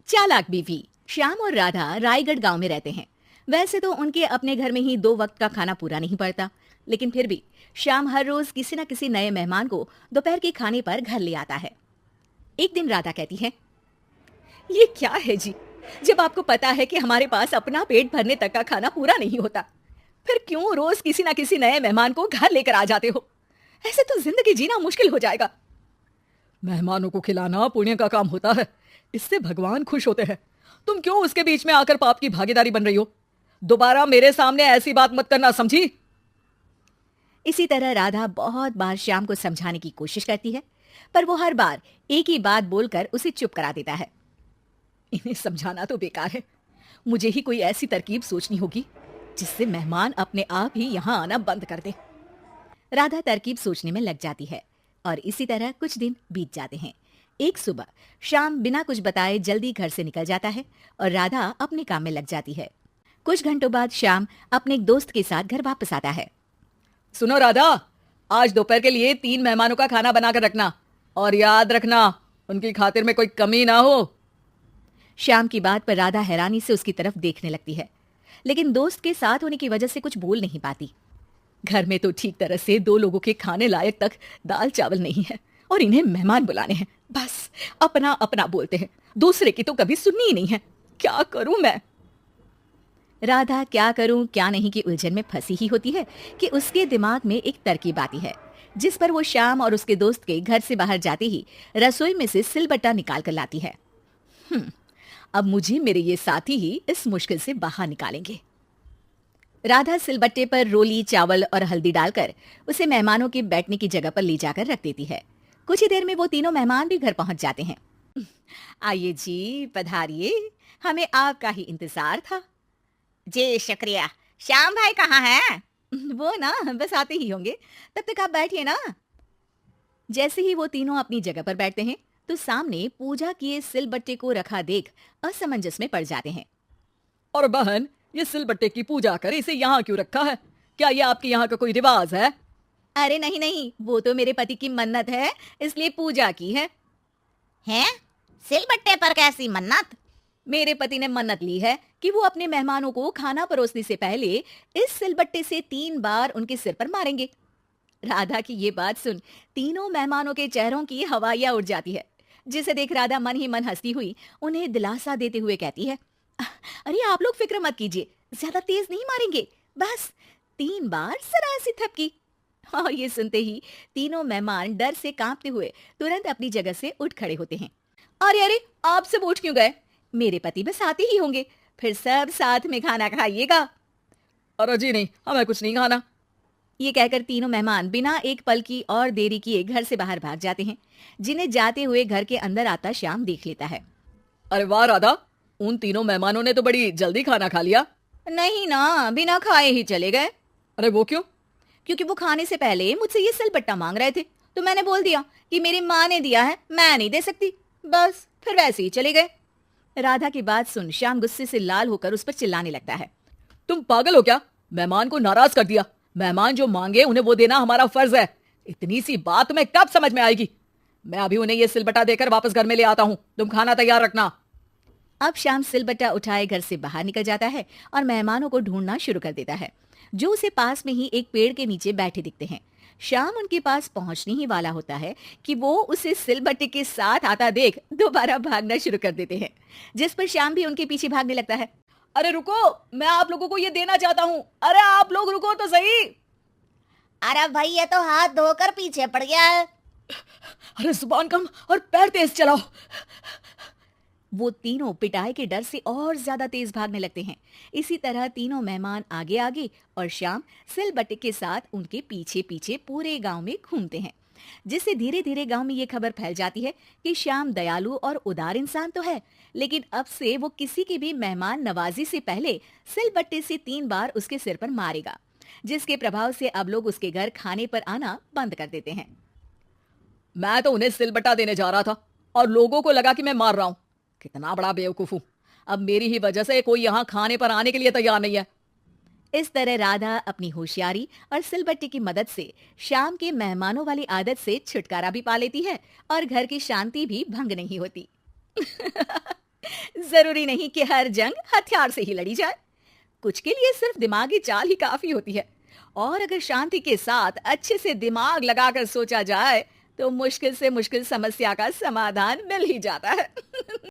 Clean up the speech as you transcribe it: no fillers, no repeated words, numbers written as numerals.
चालाक बीवी। श्याम और राधा रायगढ़ गांव में रहते हैं। वैसे तो उनके अपने घर में ही 2 वक्त का खाना पूरा नहीं पड़ता, लेकिन फिर भी श्याम हर रोज किसी न किसी नए मेहमान को दोपहर के खाने पर घर ले आता है। एक दिन राधा कहती है, ये क्या है जी, जब आपको पता है कि हमारे पास अपना पेट भरने तक का खाना पूरा नहीं होता, फिर क्यों रोज किसी न किसी नए मेहमान को घर लेकर आ जाते हो? ऐसे तो जिंदगी जीना मुश्किल हो जाएगा। मेहमानों को खिलाना पुण्य का काम होता है, इससे भगवान खुश होते हैं। तुम क्यों उसके बीच में आकर पाप की भागीदारी बन रही हो? दोबारा मेरे सामने ऐसी बात मत करना, समझी? इसी तरह राधा बहुत बार श्याम को समझाने की कोशिश करती है, पर वो हर बार एक ही बात बोलकर उसे चुप करा देता है। इन्हें समझाना तो बेकार है, मुझे ही कोई ऐसी तरकीब सोचनी होगी जिससे मेहमान अपने आप ही यहां आना बंद कर दे। राधा तरकीब सोचने में लग जाती है और इसी तरह कुछ दिन बीत जाते हैं। एक सुबह श्याम बिना कुछ बताए जल्दी घर से निकल जाता है और राधा अपने काम में लग जाती है। कुछ घंटों बाद श्याम अपने एक दोस्त के साथ घर वापस आता है। सुनो राधा, आज दोपहर के लिए 3 मेहमानों का खाना बनाकर रखना, और याद रखना उनकी खातिर में कोई कमी ना हो। श्याम की बात पर राधा हैरानी से उसकी तरफ देखने लगती है, लेकिन दोस्त के साथ होने की वजह से कुछ बोल नहीं पाती। घर में तो ठीक तरह से 2 लोगों के खाने लायक तक दाल चावल नहीं है, और इन्हें मेहमान बुलाने हैं। बस अपना अपना बोलते हैं, दूसरे की तो कभी सुननी ही नहीं है। क्या करूं मैं? राधा क्या करूं क्या नहीं की उलझन में फंसी ही होती है कि उसके दिमाग में एक तरकीब आती है, जिस पर वो श्याम और उसके दोस्त के घर से बाहर जाते ही रसोई में से सिलबट्टा निकाल कर लाती है। अब मुझे मेरे ये साथी ही इस मुश्किल से बाहर निकालेंगे। राधा सिलबट्टे पर रोली, चावल और हल्दी डालकर उसे मेहमानों के बैठने की जगह पर ले जाकर रख देती है। कुछ ही देर में वो तीनों मेहमान भी घर पहुंच जाते हैं। आइए जी, पधारिए, हमें आपका ही इंतजार था। जी शुक्रिया। श्याम भाई कहाँ हैं? वो ना बस आते ही होंगे, तब तक आप बैठिए ना। जैसे ही वो तीनों अपनी जगह पर बैठते हैं तो सामने पूजा किए सिलबट्टे को रखा देख असमंजस में पड़ जाते हैं। और बहन, ये सिलबट्टे की पूजा कर इसे यहाँ क्यों रखा है? क्या ये आपके यहाँ का कोई रिवाज है? अरे नहीं नहीं, वो तो मेरे पति की मन्नत है, इसलिए पूजा की है। हैं? सिलबट्टे पर कैसी मन्नत? मेरे पति ने मन्नत ली है कि वो अपने मेहमानों को खाना परोसने से पहले इस सिलबट्टे से 3 बार उनके सिर पर मारेंगे। राधा की ये बात सुन तीनों मेहमानों के चेहरों की हवाइयां उड़ जाती है, जिसे देख राधा मन ही मन हंसती हुई उन्हें दिलासा देते हुए कहती है, अरे आप लोग फिक्र मत कीजिए, ज्यादा तेज नहीं मारेंगे, बस 3 बार जरा सी थपकी। और ये सुनते ही तीनों मेहमान डर से कांपते हुए तुरंत अपनी जगह से उठ खड़े होते हैं। अरे अरे, आप सब उठ क्यों गए? मेरे पति बस आते ही होंगे, फिर सब साथ में खाना खाइएगा। अरे जी नहीं, हमें कुछ नहीं खाना। ये कहकर तीनों मेहमान बिना एक पल की और देरी किए घर से बाहर भाग जाते हैं, जिन्हें जाते हुए घर के अंदर आता श्याम देख लेता है। अरे वाह राधा, उन तीनों मेहमानों ने तो बड़ी जल्दी खाना खा लिया। नहीं ना, बिना खाए ही चले गए। अरे वो क्यों? क्योंकि वो खाने से पहले मुझसे ये सिलबट्टा मांग रहे थे, तो मैंने बोल दिया कि मेरी माँ ने दिया है, मैं नहीं दे सकती, बस फिर वैसे ही चले गए। राधा की बात सुन श्याम गुस्से से लाल होकर उस पर चिल्लाने लगता है। तुम पागल हो क्या? मेहमान को नाराज कर दिया। मेहमान जो मांगे उन्हें वो देना हमारा फर्ज है। इतनी सी बात तुम्हें कब समझ में आएगी? मैं अभी उन्हें ये सिलबट्टा देकर वापस घर में ले आता हूँ, तुम खाना तैयार रखना। अब श्याम सिलबट्टा उठाए घर से बाहर निकल जाता है और मेहमानों को ढूंढना शुरू कर देता है, जो उसे पास में ही एक पेड़ के नीचे बैठे दिखते हैं। श्याम उनके पास पहुंचने ही वाला होता है कि वो उसे सिलबट्टे के साथ आता देख दोबारा भागना शुरू कर देते हैं, जिस पर श्याम भी उनके पीछे भागने लगता है। अरे रुको, मैं आप लोगों को ये देना चाहता हूँ। अरे आप लोग रुको तो सही। अरे भाई, ये तो हाथ धोकर पीछे पड़ गया है। अरे जुबान कम और पैर तेज चलाओ। वो तीनों पिटाई के डर से और ज्यादा तेज भागने लगते हैं। इसी तरह तीनों मेहमान आगे आगे और श्याम सिलबट्टे के साथ उनके पीछे पीछे पूरे गांव में घूमते हैं, जिससे धीरे धीरे गांव में ये खबर फैल जाती है कि श्याम दयालु और उदार इंसान तो है, लेकिन अब से वो किसी की भी मेहमान नवाजी से पहले सिलबट्टे से 3 बार उसके सिर पर मारेगा, जिसके प्रभाव से अब लोग उसके घर खाने पर आना बंद कर देते हैं। मैं तो उन्हें सिलबट्टा देने जा रहा था और लोगों को लगा कि मैं मार रहा हूं। कितना बड़ा बेवकूफ हूं। अब मेरी ही वजह से कोई यहाँ खाने पर आने के लिए तैयार नहीं है। इस तरह राधा अपनी होशियारी और सिलबट्टे की मदद से श्याम के मेहमानों वाली आदत से छुटकारा भी पा लेती है और घर की शांति भी भंग नहीं होती। जरूरी नहीं कि हर जंग हथियार से ही लड़ी जाए। कुछ के लिए सिर्फ दिमागी चाल ही काफी होती है। और अगर शांति के साथ अच्छे से दिमाग लगाकर सोचा जाए तो मुश्किल से मुश्किल समस्या का समाधान मिल ही जाता है।